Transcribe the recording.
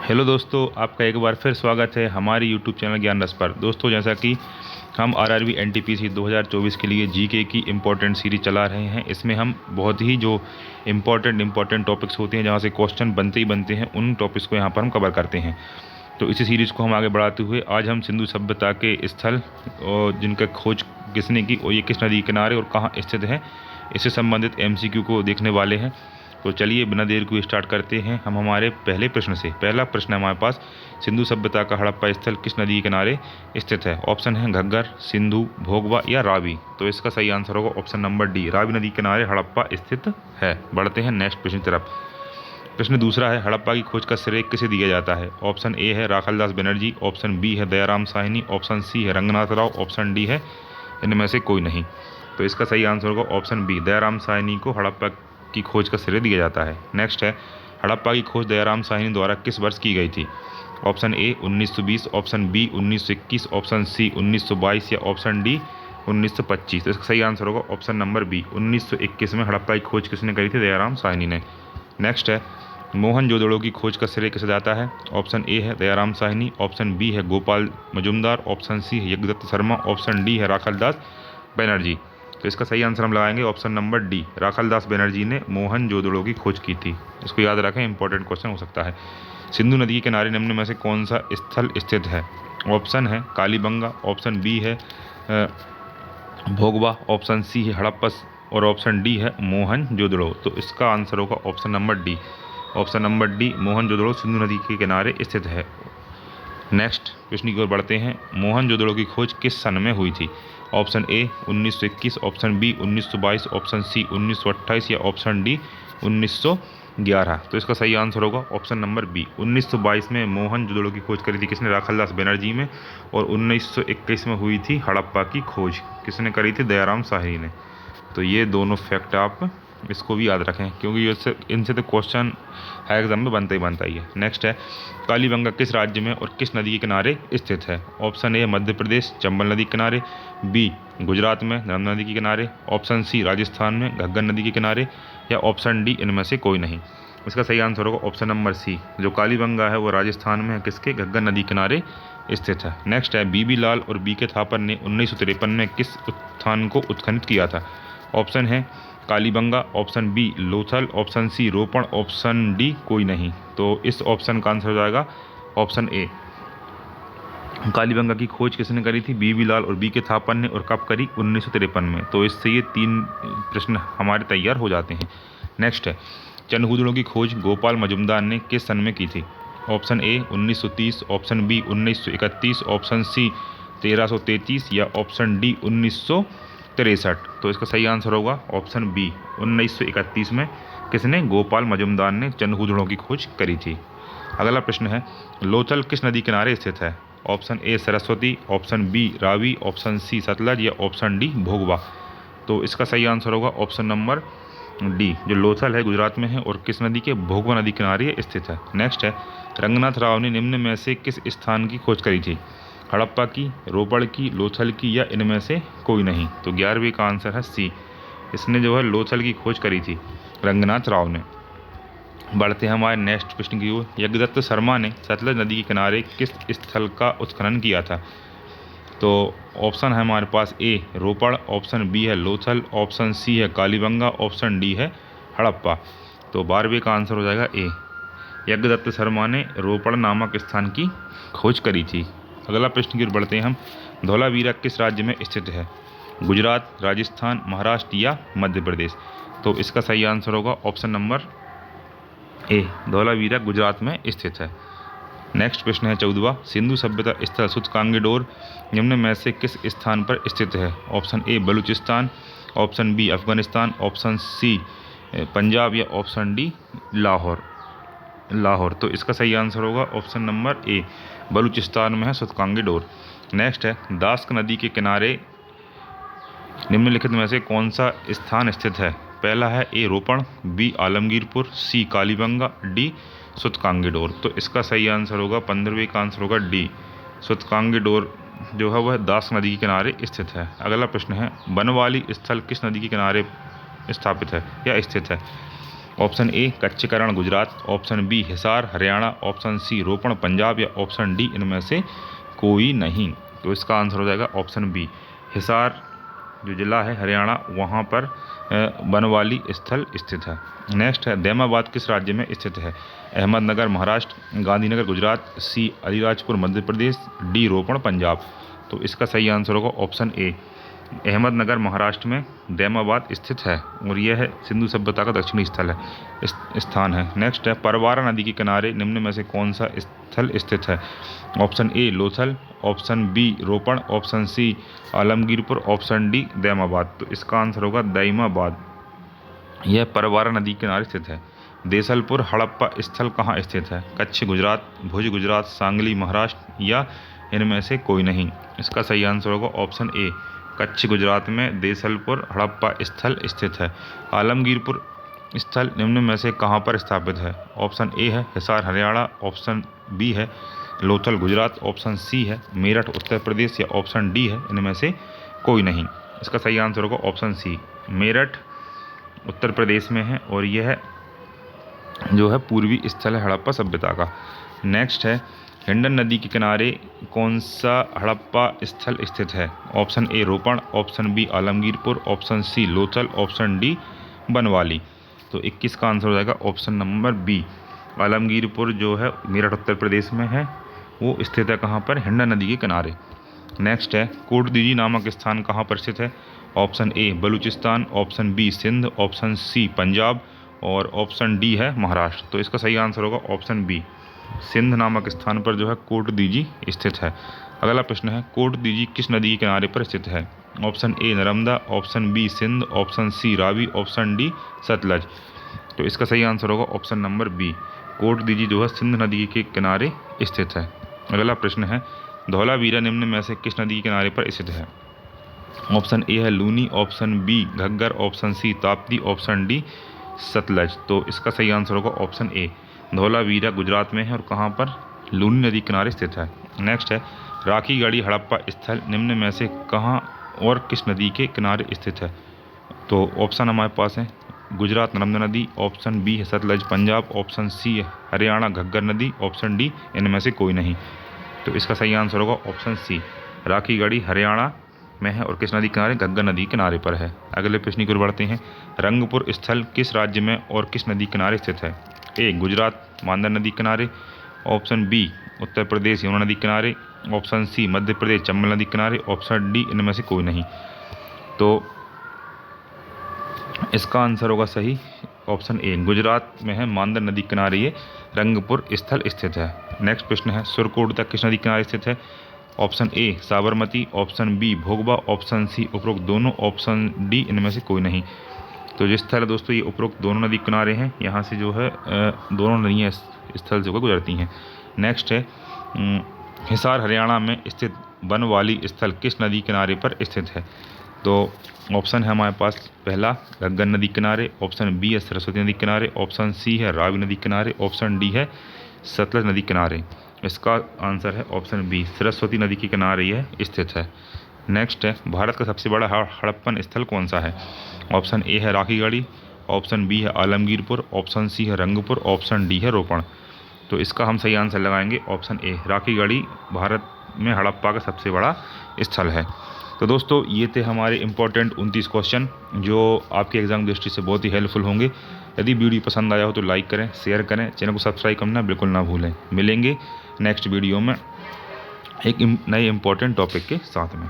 Hello दोस्तों, आपका एक बार फिर स्वागत है हमारे यूट्यूब चैनल ज्ञान रस पर। दोस्तों, जैसा कि हम आरआरबी एनटीपीसी 2024 के लिए जीके की इम्पोर्टेंट सीरीज चला रहे हैं। इसमें हम बहुत ही जो इम्पोर्टेंट टॉपिक्स होते हैं, जहां से क्वेश्चन बनते ही बनते हैं, उन टॉपिक्स को यहां पर हम कवर करते हैं। तो इसी सीरीज़ को हम आगे बढ़ाते हुए आज हम सिंधु सभ्यता के स्थल और जिनका खोज किसने की और ये किस नदी के किनारे और कहाँ स्थित है, इससे संबंधित एमसीक्यू को देखने वाले हैं। तो चलिए बिना देर को स्टार्ट करते हैं हम हमारे पहले प्रश्न से। पहला प्रश्न है हमारे पास, सिंधु सभ्यता का हड़प्पा स्थल किस नदी के किनारे स्थित है? ऑप्शन है घग्गर, सिंधु, भोगवा या रावी। तो इसका सही आंसर होगा ऑप्शन नंबर डी, रावी नदी के किनारे हड़प्पा स्थित है। बढ़ते हैं नेक्स्ट प्रश्न की तरफ। प्रश्न दूसरा है, हड़प्पा की खोज का श्रेय किसे दिया जाता है? ऑप्शन ए है राखालदास बनर्जी, ऑप्शन बी है दयाराम साहनी, ऑप्शन सी है रंगनाथ राव, ऑप्शन डी है इनमें से कोई नहीं। तो इसका सही आंसर होगा ऑप्शन बी, दयाराम साहनी को हड़प्पा की खोज का श्रेय दिया जाता है। नेक्स्ट है, हड़प्पा की खोज दयाराम साहनी द्वारा किस वर्ष की गई थी? Option A 1920, option B 1921, option C 1922 या ऑप्शन डी 1925। तो इसका सही आंसर होगा ऑप्शन नंबर बी, 1921 में हड़प्पा की खोज किसने करी थी? दयाराम साहनी ने। नेक्स्ट है, मोहनजोदड़ो की खोज का श्रेय किसे जाता है? ऑप्शन ए है दयाराम साहनी, ऑप्शन बी है गोपाल मजुमदार, ऑप्शन सी है यज्ञदत्त शर्मा, ऑप्शन डी है राखालदास बनर्जी। तो इसका सही आंसर हम लगाएंगे option number D, Rakhaldas Banerjee ने मोहनजोदड़ो की खोज की थी। इसको याद रखें, इंपॉर्टेंट क्वेश्चन हो सकता है। सिंधु नदी के किनारे निम्न में से कौन सा स्थल स्थित है? ऑप्शन है कालीबंगा, ऑप्शन बी है भोगवा, ऑप्शन सी है हड़प्पा और ऑप्शन डी है मोहनजोदड़ो। तो इसका आंसर होगा option number D, option number D, Mohenjodaro Sindhu नदी के किनारे स्थित है। नेक्स्ट प्रश्न की ओर बढ़ते हैं। मोहनजोदड़ो की खोज किस सन में हुई थी? Option A 1921, option B 1922, option C 1928 या ऑप्शन डी 1911। तो इसका सही आंसर होगा ऑप्शन नंबर बी, 1922 में मोहनजोदड़ो की खोज करी थी किसने? राखालदास बनर्जी में। और 1921 में हुई थी हड़प्पा की खोज, किसने करी थी? दयाराम साहनी ने। तो ये दोनों फैक्ट आप इसको भी याद रखें, क्योंकि इनसे तो क्वेश्चन है एग्जाम में बनता ही है। नेक्स्ट है, कालीबंगा किस राज्य में और किस नदी के किनारे स्थित है? ऑप्शन ए मध्य प्रदेश चंबल नदी के किनारे, बी गुजरात में नर्मदा नदी के किनारे, ऑप्शन सी राजस्थान में घग्गर नदी के किनारे या ऑप्शन डी इनमें से कोई नहीं। इसका सही आंसर होगा ऑप्शन नंबर सी, जो कालीबंगा है वो राजस्थान में है, किसके? घग्गर नदी किनारे स्थित है। नेक्स्ट है, बीबी लाल और बी के थापर ने 1953 में किस उत्थान को उत्खनन किया था? ऑप्शन है Kalibanga, option B Lothal, option C रोपण, ऑप्शन डी कोई नहीं। तो इस ऑप्शन का आंसर हो जाएगा ऑप्शन ए, कालीबंगा की खोज किसने करी थी? बीबी लाल और बी के थापर ने। और कब करी? 1953 में। तो इससे ये तीन प्रश्न हमारे तैयार हो जाते हैं। नेक्स्ट है, चंदहुदड़ों की खोज गोपाल मजुमदार ने किस सन में की थी? Option A 1930, option B 1931, option C 1333 या ऑप्शन डी 1963। तो इसका सही आंसर होगा ऑप्शन बी, 1931 में किसने? गोपाल मजुमदार ने चंदहुदड़ों की खोज करी थी। अगला प्रश्न है, लोथल किस नदी किनारे स्थित है? Option A Saraswati, option B Ravi, option C Sutlej या ऑप्शन डी भोगवा। तो इसका सही आंसर होगा ऑप्शन नंबर डी, जो लोथल है गुजरात में है और किस नदी के? भोगवा नदी किनारे स्थित है। नेक्स्ट है, रंगनाथ राव ने निम्न में से किस स्थान की खोज करी थी? हड़प्पा की, रोपड़ की, लोथल की या इनमें से कोई नहीं। तो 11वीं का आंसर है सी, इसने जो है लोथल की खोज करी थी रंगनाथ राव ने। बढ़ते हैं हमारे नेक्स्ट प्रश्न की ओर। यज्ञदत्त शर्मा ने सतलज नदी के किनारे किस स्थल का उत्खनन किया था? तो ऑप्शन है हमारे पास ए रोपड़, ऑप्शन बी है लोथल, ऑप्शन सी है कालीबंगा, ऑप्शन डी है हड़प्पा। तो 12वीं का आंसर हो जाएगा ए, यज्ञदत्त शर्मा ने रोपड़ नामक स्थान की खोज करी थी। अगला प्रश्न की ओर बढ़ते हैं हम। धौलावीरा किस राज्य में स्थित है? गुजरात, राजस्थान, महाराष्ट्र या मध्य प्रदेश। तो इसका सही आंसर होगा option number A, Dholavira Gujarat में स्थित है। नेक्स्ट प्रश्न है 14वां, सिंधु सभ्यता स्थल सूतकांगेडोर निम्न में से किस स्थान पर स्थित है? Option A Balochistan, option B Afghanistan, option C Punjab या ऑप्शन डी लाहौर। तो इसका सही आंसर होगा ऑप्शन नंबर ए, बलूचिस्तान में है सूतकांगेडोर। नेक्स्ट है, दास्क नदी के किनारे निम्नलिखित में से कौन सा स्थान स्थित है? पहला है ए रोपण, बी आलमगीरपुर, सी कालीबंगा, डी सूतकांगेडोर। तो इसका सही आंसर होगा 15वीं का आंसर होगा डी, सूतकांगेडोर जो है वह दास्क नदी के किनारे स्थित है। अगला प्रश्न है, बनवाली स्थल किस नदी के किनारे स्थापित है या स्थित है? ऑप्शन ए कच्चीकरण Gujarat, option B Hisar Haryana, option C Ropar Punjab या ऑप्शन डी इनमें से कोई नहीं। तो इसका आंसर हो जाएगा ऑप्शन बी, हिसार जो जिला है हरियाणा, वहाँ पर बनवाली स्थल स्थित है। नेक्स्ट है दैमाबाद किस राज्य में स्थित है? अहमदनगर महाराष्ट्र, गांधीनगर गुजरात, सी अलीराजपुर मध्य प्रदेश, डी रोपण पंजाब। तो इसका सही आंसर होगा ऑप्शन ए, अहमदनगर महाराष्ट्र में दैमाबाद स्थित है और यह है सिंधु सभ्यता का दक्षिणी स्थल है स्थान है। नेक्स्ट है परवारा नदी के किनारे निम्न में से कौन सा स्थल स्थित है? Option A Lothal, option B Ropar, option C Alamgirpur, option D Daimabad. तो इसका आंसर होगा दैमाबाद, यह परवारा नदी के किनारे स्थित है। देसलपुर हड़प्पा स्थल कहाँ स्थित है? कच्छ गुजरात, भुज गुजरात, सांगली महाराष्ट्र या इनमें से कोई नहीं। इसका सही आंसर होगा ऑप्शन ए, कच्छ गुजरात में देसलपुर हड़प्पा स्थल स्थित है। आलमगीरपुर स्थल निम्न में से कहाँ पर स्थापित है? ऑप्शन ए है हिसार हरियाणा, ऑप्शन बी है लोथल गुजरात, ऑप्शन सी है मेरठ उत्तर प्रदेश या ऑप्शन डी है इनमें से कोई नहीं। इसका सही आंसर होगा ऑप्शन सी, मेरठ उत्तर प्रदेश में है और यह जो है पूर्वी स्थल है हड़प्पा सभ्यता का। नेक्स्ट है हिंडन नदी के किनारे कौन सा हड़प्पा स्थल स्थित है? Option A Ropar, option B Alamgirpur, option C Lothal, option D Banawali. तो 21 का आंसर हो जाएगा ऑप्शन नंबर बी, आलमगीरपुर जो है मेरठ उत्तर प्रदेश में है, वो स्थित है कहाँ पर? हिंडन नदी के किनारे। नेक्स्ट है कोटदीजी नामक स्थान कहाँ पर स्थित है? Option A Balochistan, option B Sindh, option C Punjab और ऑप्शन डी है महाराष्ट्र। तो इसका सही आंसर होगा ऑप्शन बी, सिंध नामक स्थान पर जो है कोटदीजी स्थित है। अगला प्रश्न है कोटदीजी किस नदी के किनारे पर स्थित है? Option A Narmada, option B Sindh, option C Ravi, option D Sutlej. तो इसका सही आंसर होगा ऑप्शन नंबर बी, कोटदीजी जो है सिंध नदी के किनारे स्थित है। अगला प्रश्न है धौलावीरा निम्न में से किस नदी के किनारे पर स्थित है? ऑप्शन ए है Luni, option B Ghaggar, option C Tapti, option D Sutlej. तो इसका सही आंसर होगा ऑप्शन ए, धौलावीरा गुजरात में है और कहाँ पर? लूनी नदी किनारे स्थित है। नेक्स्ट है राखीगढ़ी हड़प्पा स्थल निम्न में से कहाँ और किस नदी के किनारे स्थित है? तो ऑप्शन हमारे पास है गुजरात नर्मदा नदी, ऑप्शन बी है सतलज पंजाब, ऑप्शन सी है हरियाणा घग्गर नदी, ऑप्शन डी इनमें से कोई नहीं। तो इसका सही आंसर होगा ऑप्शन सी, राखीगढ़ी हरियाणा में है और किस नदी किनारे? घग्गर नदी किनारे पर है। अगले प्रश्न की ओर बढ़ते हैं रंगपुर स्थल किस राज्य में और किस नदी किनारे स्थित है? ए गुजरात मांदर नदी किनारे, ऑप्शन बी उत्तर प्रदेश यमुना नदी किनारे, ऑप्शन सी मध्य प्रदेश चंबल नदी किनारे, ऑप्शन डी इनमें से कोई नहीं। तो इसका आंसर होगा सही ऑप्शन ए, गुजरात में है मांदर नदी किनारे ये रंगपुर स्थल स्थित है। नेक्स्ट प्रश्न है सुरकोटदा किस नदी किनारे स्थित है? Option A Sabarmati, option B Bhogava, option C उपरोक्त दोनों, ऑप्शन डी इनमें से कोई नहीं। तो जिस स्थल है दोस्तों ये उपरोक्त दोनों नदी किनारे हैं, यहाँ से जो है दोनों नदियाँ स्थल से गुजरती हैं। नेक्स्ट है हिसार हरियाणा में स्थित बनवाली स्थल किस नदी किनारे पर स्थित है? तो ऑप्शन है हमारे पास पहला घग्गर नदी किनारे, ऑप्शन बी है सरस्वती नदी किनारे, ऑप्शन सी है रावी नदी किनारे, ऑप्शन डी है सतलज नदी किनारे। इसका आंसर है ऑप्शन बी, सरस्वती नदी के किनारे यह स्थित है। नेक्स्ट है भारत का सबसे बड़ा हड़प्पन स्थल कौन सा है? ऑप्शन ए है राखीगढ़ी, ऑप्शन बी है आलमगीरपुर, ऑप्शन सी है रंगपुर, ऑप्शन डी है रोपण। तो इसका हम सही आंसर लगाएंगे ऑप्शन ए, राखीगढ़ी भारत में हड़प्पा का सबसे बड़ा स्थल है। तो दोस्तों ये थे हमारे इम्पोर्टेंट 29 क्वेश्चन जो आपके एग्जाम दृष्टि से बहुत ही हेल्पफुल होंगे। यदि वीडियो पसंद आया हो तो लाइक करें, शेयर करें, चैनल को सब्सक्राइब करना बिल्कुल ना भूलें। मिलेंगे नेक्स्ट वीडियो में एक नए इम्पोर्टेंट टॉपिक के साथ में।